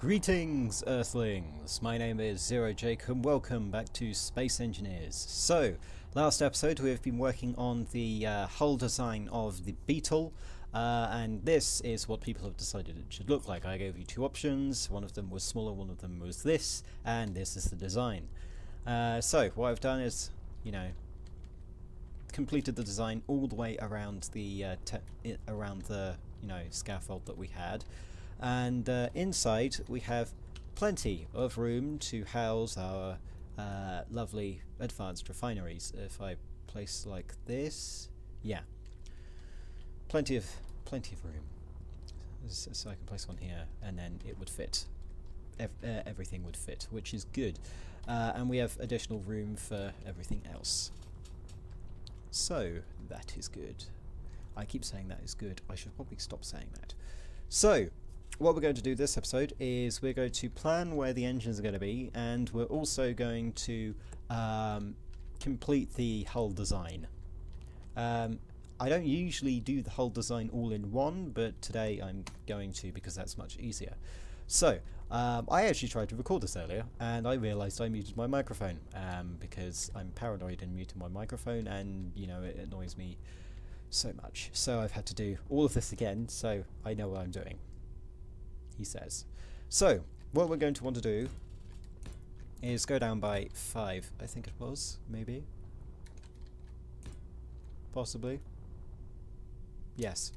Greetings, Earthlings! My name is Zero Jake and welcome back to Space Engineers. So, last episode we have been working on the hull design of the Beetle, and this is what people have decided it should look like. I gave you two options, one of them was smaller, one of them was this, and this is the design. So, what I've done is, completed the design all the way around the scaffold that we had. And inside we have plenty of room to house our lovely advanced refineries. If I place like this, yeah, plenty of room. So I can place one here, and then it would fit. Everything would fit, which is good. And we have additional room for everything else. So that is good. I keep saying that is good. I should probably stop saying that. So, what we're going to do this episode is we're going to plan where the engines are going to be, and we're also going to complete the hull design. I don't usually do the hull design all in one, but today I'm going to because that's much easier. So, I actually tried to record this earlier, and I realised I muted my microphone because I'm paranoid and muting my microphone, and it annoys me so much. So I've had to do all of this again, so I know what I'm doing, he says. So what we're going to want to do is go down by 5, I think it was, maybe, possibly, yes.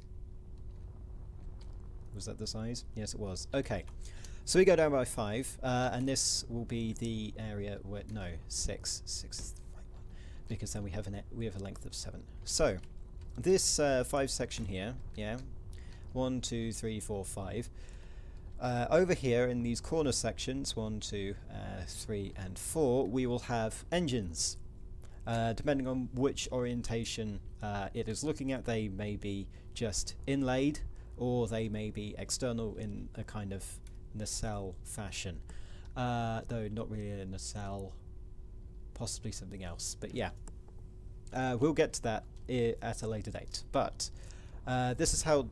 Was that the size? Yes, it was. Okay, so we go down by 5, and this will be the area where, no, 6 is the right one, because then we have a length of 7. So this 5 section here, yeah, 1, 2, 3, 4, 5. Over here in these corner sections, 1, 2, 3, and 4, we will have engines. Depending on which orientation it is looking at, they may be just inlaid, or they may be external in a kind of nacelle fashion. Though not really a nacelle, possibly something else. But yeah, we'll get to that at a later date. But this is how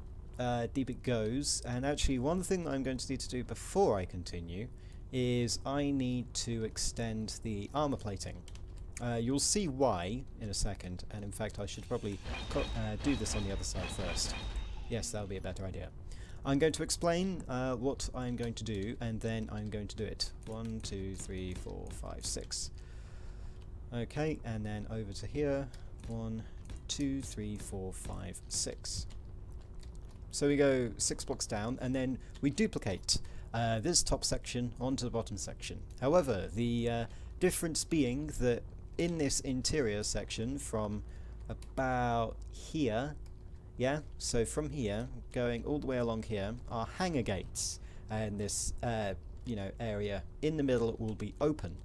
deep it goes, and actually one thing that I'm going to need to do before I continue is I need to extend the armor plating. You'll see why in a second, and in fact I should probably do this on the other side first. Yes, that would be a better idea. I'm going to explain what I'm going to do, and then I'm going to do it. 1, 2, 3, 4, 5, 6. Okay, and then over to here. 1, 2, 3, 4, 5, 6. So we go 6 blocks down, and then we duplicate this top section onto the bottom section. However, the difference being that in this interior section from about here, yeah, so from here going all the way along here are hangar gates, and this area in the middle will be open.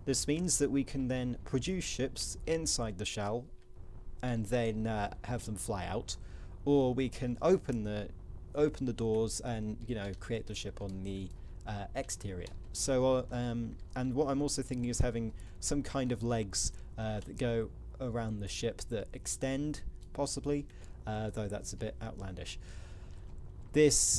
This means that we can then produce ships inside the shell and then have them fly out, or we can open the doors and create the ship on the exterior. So and what I'm also thinking is having some kind of legs that go around the ship that extend, possibly, though that's a bit outlandish. This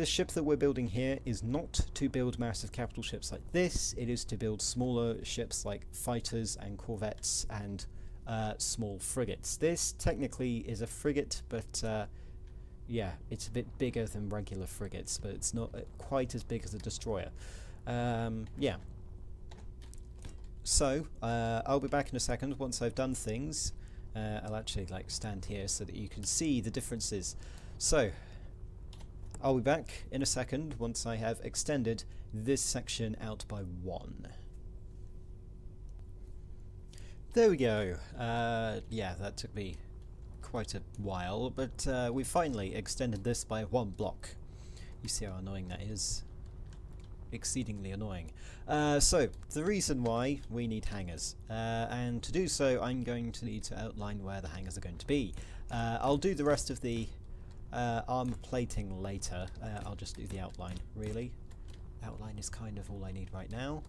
ship that we're building here is not to build massive capital ships like this. It is to build smaller ships like fighters and corvettes and small frigates. This technically is a frigate, but yeah, it's a bit bigger than regular frigates, but it's not quite as big as a destroyer. Yeah. So I'll be back in a second once I've done things. I'll actually stand here so that you can see the differences. So I'll be back in a second once I have extended this section out by 1. There we go. Yeah, that took me quite a while, but we finally extended this by 1 block. You see how annoying that is? Exceedingly annoying. So, the reason why we need hangars, and to do so I'm going to need to outline where the hangars are going to be. I'll do the rest of the armor plating later. I'll just do the outline, really. Outline is kind of all I need right now.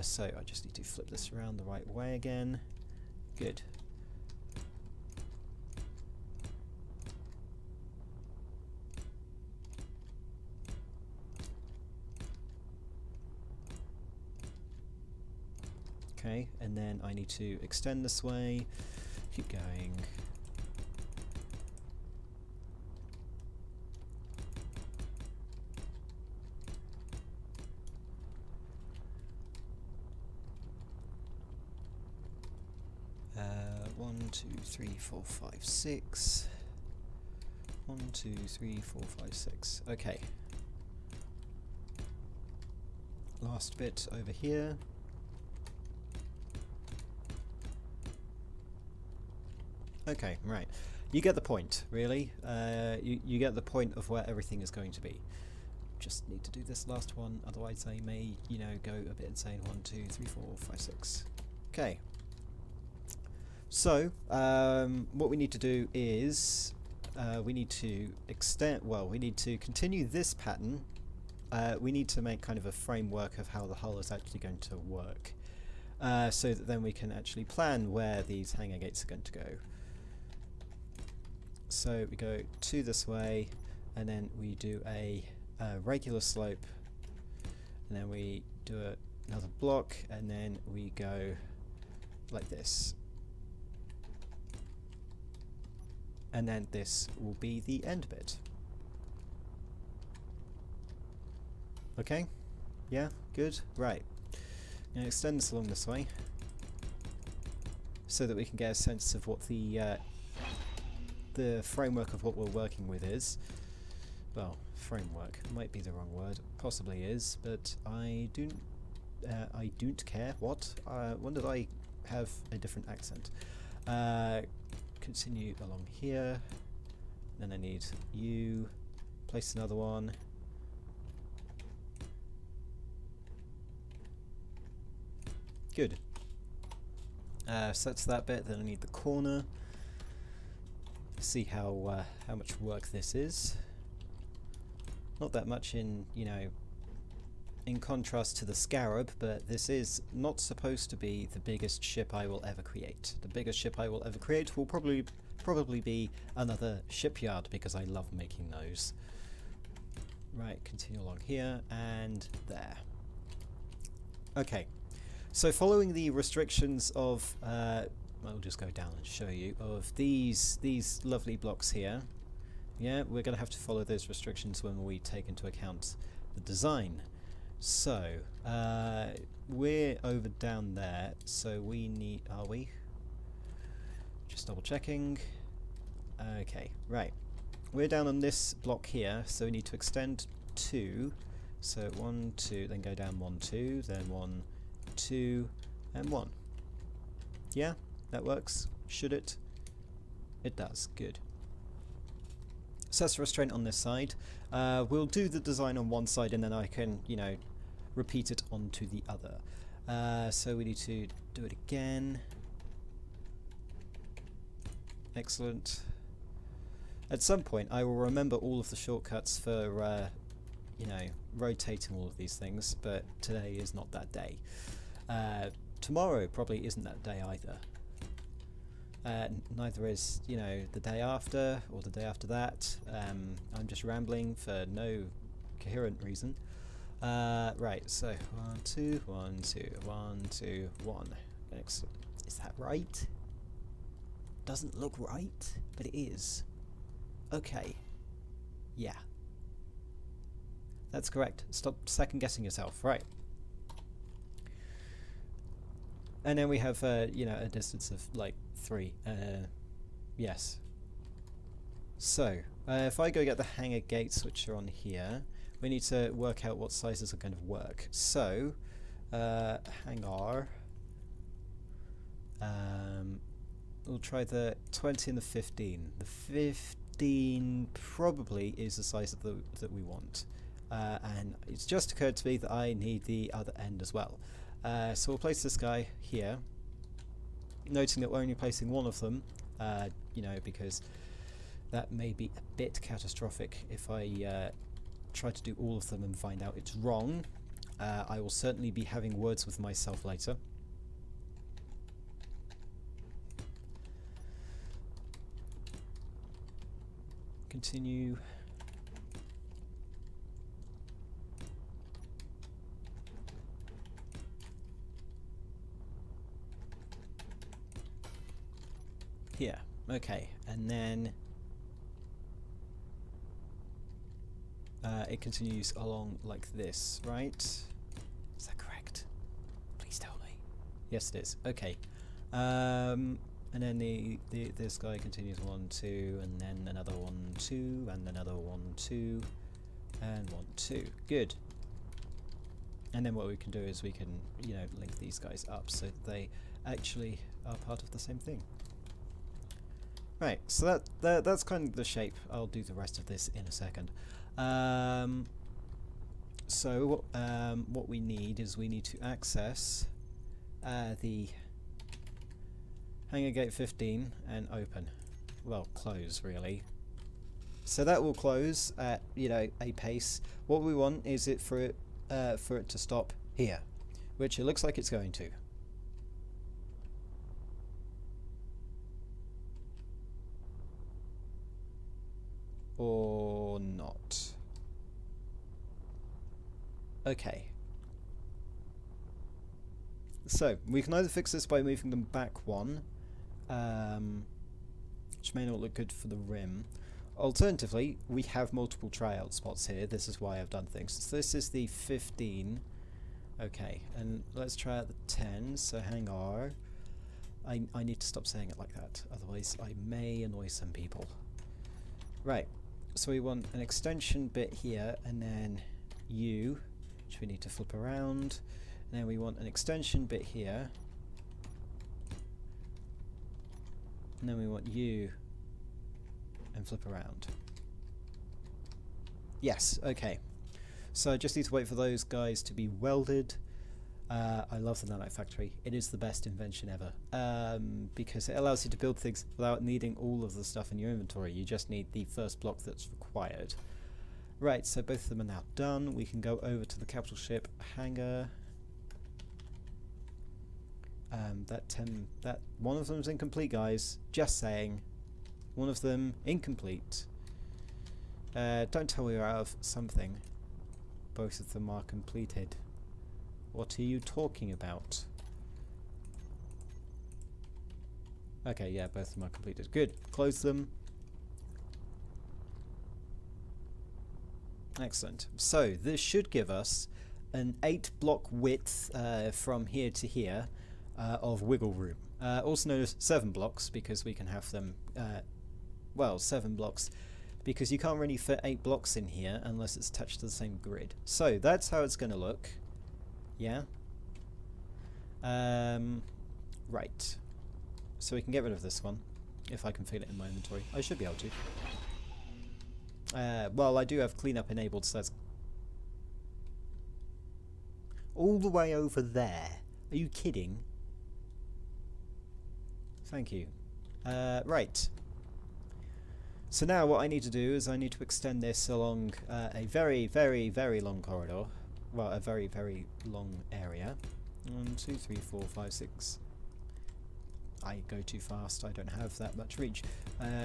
So I just need to flip this around the right way again. Good. Okay, and then I need to extend this way, keep going. One, two, three, four, five, six. 1, 2, 3, 4, 5, 6. Okay. Last bit over here. Okay, right. You get the point, really. You get the point of where everything is going to be. Just need to do this last one, otherwise I may, you know, go a bit insane. 1, 2, 3, 4, 5, 6. Okay. So, what we need to do is we need to extend, well, we need to continue this pattern. We need to make kind of a framework of how the hull is actually going to work, so that then we can actually plan where these hangar gates are going to go. So we go 2 this way, and then we do a regular slope, and then we do another block, and then we go like this. And then this will be the end bit. Okay? Yeah? Good? Right. Now extend this along this way, so that we can get a sense of what the framework of what we're working with is. Well, framework might be the wrong word. Possibly is, but I don't care. What? When did I have a different accent? Continue along here, then I need you, place another one, good. So that's that bit. Then I need the corner. See how much work this is. Not that much in, you know, in contrast to the Scarab, but this is not supposed to be the biggest ship I will ever create. The biggest ship I will ever create will probably be another shipyard, because I love making those. Right, continue along here and there. Okay, so following the restrictions of I'll just go down and show you, of these lovely blocks here. Yeah, we're going to have to follow those restrictions when we take into account the design. So, we're over down there, so we need, are we? Just double checking. Okay, right. We're down on this block here, so we need to extend 2. So 1, 2, then go down 1, 2, then 1, 2, and 1. Yeah, that works. Should it? It does. Good. So that's restraint on this side. We'll do the design on one side, and then I can, you know, repeat it onto the other. So we need to do it again. Excellent. At some point I will remember all of the shortcuts for you know, rotating all of these things, but today is not that day. Tomorrow probably isn't that day either. Neither is, you know, the day after or the day after that. I'm just rambling for no coherent reason. Right, so 1, 2, 1, 2, 1, 2, 1. Excellent. Is that right? Doesn't look right, but it is. Okay. Yeah. That's correct. Stop second guessing yourself. Right. And then we have, you know, a distance of like 3. Yes. So, if I go get the hangar gates, which are on here, we need to work out what sizes are going to work. So, hangar. We'll try the 20 and the 15. The 15 probably is the size of that we want. And it's just occurred to me that I need the other end as well. So we'll place this guy here, noting that we're only placing one of them, you know, because that may be a bit catastrophic if I try to do all of them and find out it's wrong. I will certainly be having words with myself later. Continue. here. Okay, and then it continues along like this, right? Is that correct? Please tell me. Yes, it is. Okay. And then this guy continues 1, 2, and then another 1, 2, and another 1, 2, and 1, 2. Good. And then what we can do is we can, you know, link these guys up so that they actually are part of the same thing. Right, so that's kind of the shape. I'll do the rest of this in a second. What we need is we need to access the hangar gate 15 and open. Well, close really. So that will close at, you know, a pace. What we want is it for it to stop here, which it looks like it's going to. Or not. Okay. So we can either fix this by moving them back one, which may not look good for the rim. Alternatively, we have multiple tryout spots here. This is why I've done things. So this is the 15. Okay, and let's try out the 10. So hangar. I need to stop saying it like that, otherwise I may annoy some people. Right, so we want an extension bit here, and then U, which we need to flip around. And then we want an extension bit here. And then we want U and flip around. Yes, okay. So I just need to wait for those guys to be welded. I love the nanite factory. It is the best invention ever, because it allows you to build things without needing all of the stuff in your inventory. You just need the first block that's required. Right, so both of them are now done. We can go over to the capital ship hangar. That one of them's incomplete, guys. Just saying. One of them incomplete. Don't tell me you're out of something. Both of them are completed. What are you talking about? Okay, yeah, both of them are completed. Good. Close them. Excellent. So this should give us an 8-block width from here to here of wiggle room. Also known as 7 blocks, because we can have them, well, 7 blocks, because you can't really fit 8 blocks in here unless it's attached to the same grid. So that's how it's going to look. Yeah. Right. So we can get rid of this one, if I can fit it in my inventory. I should be able to. Well, I do have cleanup enabled, so that's all the way over there. Are you kidding? Thank you. Right. So now what I need to do is I need to extend this along a very, very, very long corridor. Well, a very, very long area. 1, 2, 3, 4, 5, 6. I go too fast. I don't have that much reach.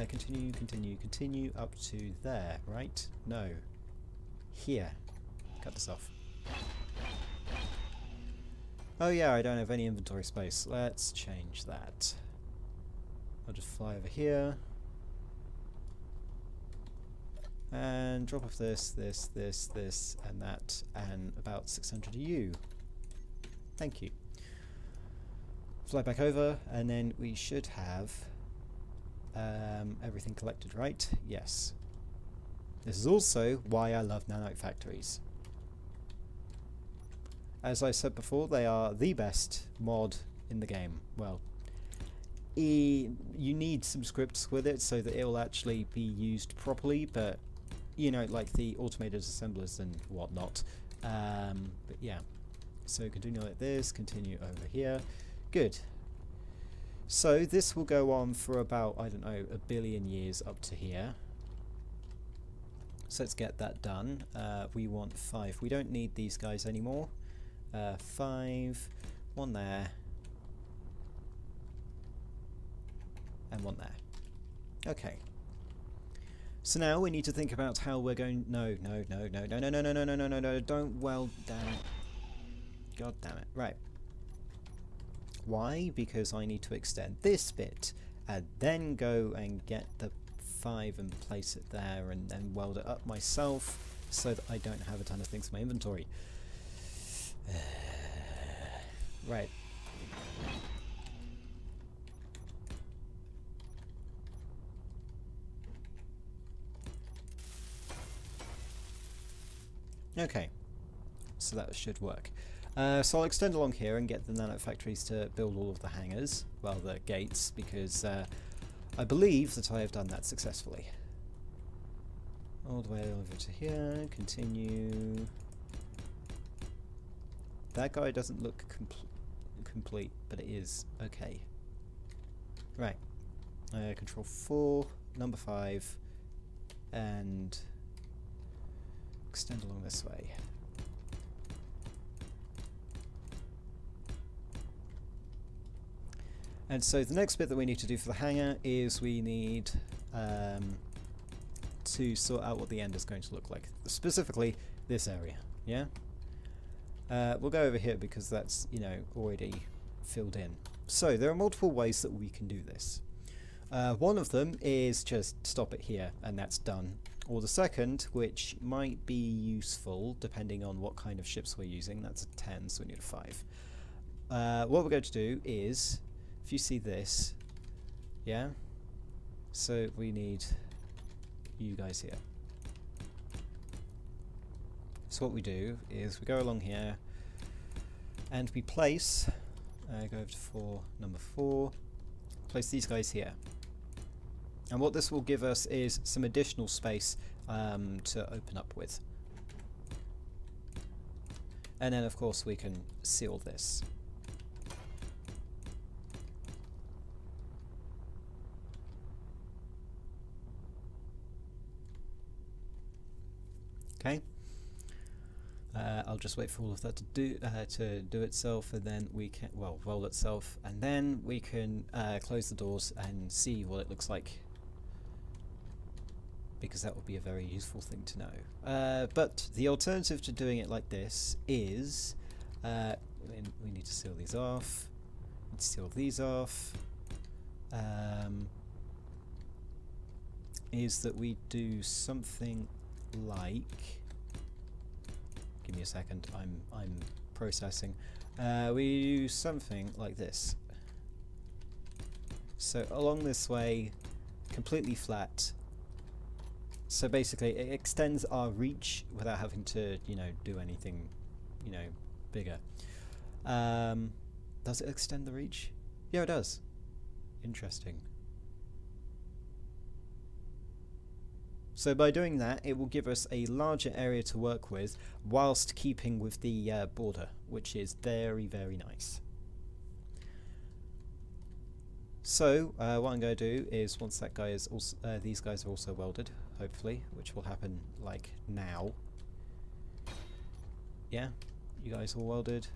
Continue, continue, continue up to there, right? No. Here. Cut this off. Oh yeah, I don't have any inventory space. Let's change that. I'll just fly over here. And drop off this, this, this, this, and that, and about 600 EU. Thank you. Fly back over, and then we should have everything collected, right? Yes. This is also why I love nanite factories. As I said before, they are the best mod in the game. Well, you need some scripts with it so that it will actually be used properly, but you know, like the automated assemblers and whatnot. But yeah, so continue like this, continue over here. Good. So this will go on for about, I don't know, 1 billion years up to here. So let's get that done. We want 5. We don't need these guys anymore. 5, 1 there, and 1 there. Okay. So now we need to think about how we're going. No, no, no, no, no, no, no, no, no, no, no, no, no, don't. Well, damn it. God damn it. Right. Why? Because I need to extend this bit and then go and get the 5 and place it there, and then weld it up myself so that I don't have a ton of things in my inventory. Right. Okay, so that should work. So I'll extend along here and get the nanofactories to build all of the hangars, well, the gates, because I believe that I have done that successfully. All the way over to here, continue. That guy doesn't look complete, but it is. Okay. Right. Control 4, number 5, and extend along this way. And so the next bit that we need to do for the hangar is we need to sort out what the end is going to look like. Specifically, this area. Yeah? We'll go over here because that's, you know, already filled in. So there are multiple ways that we can do this. One of them is just stop it here and that's done. Or the second, which might be useful depending on what kind of ships we're using, that's a 10, so we need a 5. What we're going to do is, if you see this, yeah, so we need you guys here. So what we do is we go along here and we place, go over to 4, number 4, place these guys here. And what this will give us is some additional space to open up with. And then of course we can seal this. Okay. I'll just wait for all of that to do itself, and then we can, well, roll itself, and then we can close the doors and see what it looks like, because that would be a very useful thing to know. But the alternative to doing it like this is we need to seal these off, seal these off, is that we do something like, give me a second, I'm processing. We do something like this. So along this way, completely flat. So basically it extends our reach without having to, you know, do anything, you know, bigger. Does it extend the reach? Yeah, it does. Interesting. So by doing that, it will give us a larger area to work with whilst keeping with the border, which is very, very nice. So what I'm going to do is, once that guy is also, these guys are also welded, hopefully, which will happen like now. Yeah, you guys all welded.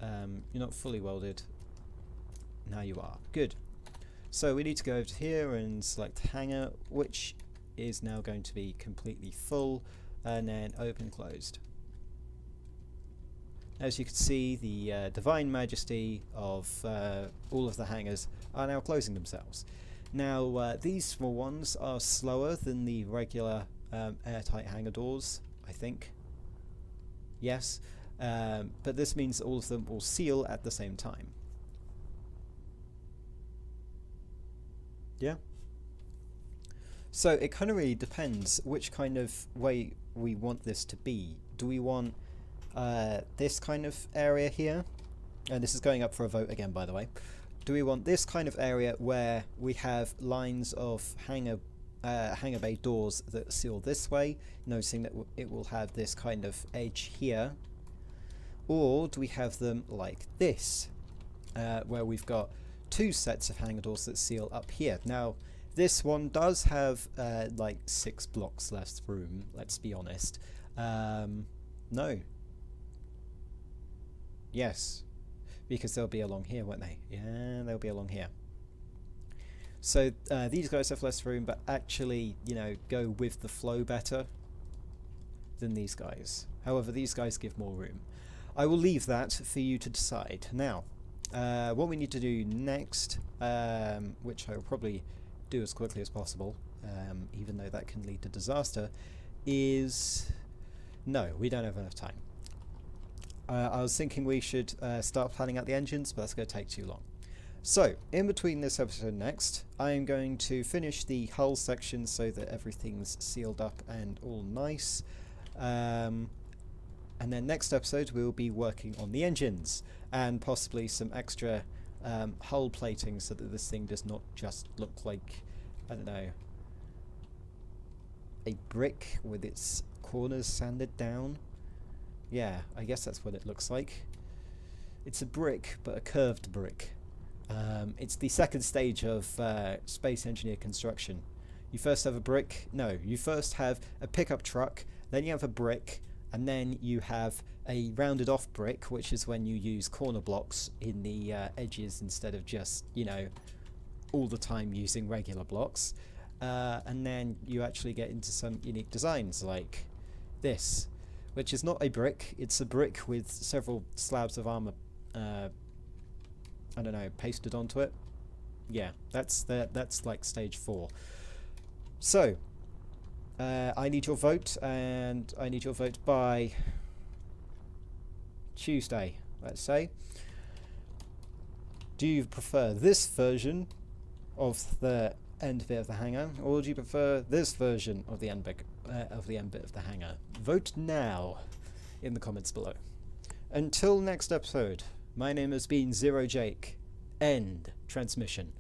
You're not fully welded. Now you are. Good. So we need to go over to here and select hangar, which is now going to be completely full, and then open closed. As you can see, the divine majesty of all of the hangars are now closing themselves. Now these small ones are slower than the regular airtight hangar doors, I think. Yes, but this means that all of them will seal at the same time. Yeah? So it kind of really depends which kind of way we want this to be. Do we want this kind of area here? And this is going up for a vote again, by the way. Do we want this kind of area where we have lines of hangar bay doors that seal this way, noticing that it will have this kind of edge here? Or do we have them like this, where we've got two sets of hangar doors that seal up here? Now, this one does have like 6 blocks less room, let's be honest. No. Yes. Because they'll be along here, won't they? Yeah, they'll be along here. So these guys have less room, but actually, you know, go with the flow better than these guys. However, these guys give more room. I will leave that for you to decide. Now, what we need to do next, which I will probably do as quickly as possible, even though that can lead to disaster, is... No, we don't have enough time. I was thinking we should start planning out the engines, but that's going to take too long. So, in between this episode and next, I am going to finish the hull section so that everything's sealed up and all nice. And then next episode we'll be working on the engines and possibly some extra hull plating so that this thing does not just look like, I don't know, a brick with its corners sanded down. Yeah, I guess that's what it looks like. It's a brick, but a curved brick. It's the second stage of space engineer construction. You first have a brick. No, you first have a pickup truck, then you have a brick, and then you have a rounded off brick, which is when you use corner blocks in the edges instead of just, you know, all the time using regular blocks. And then you actually get into some unique designs like this, which is not a brick. It's a brick with several slabs of armor, I don't know, pasted onto it. Yeah, that's like stage 4. So, I need your vote, and I need your vote by Tuesday, let's say. Do you prefer this version of the end bit of the hangar, or do you prefer this version of the end bit of the hangar? Vote now in the comments below. Until next episode, my name has been Zero Jake. End transmission.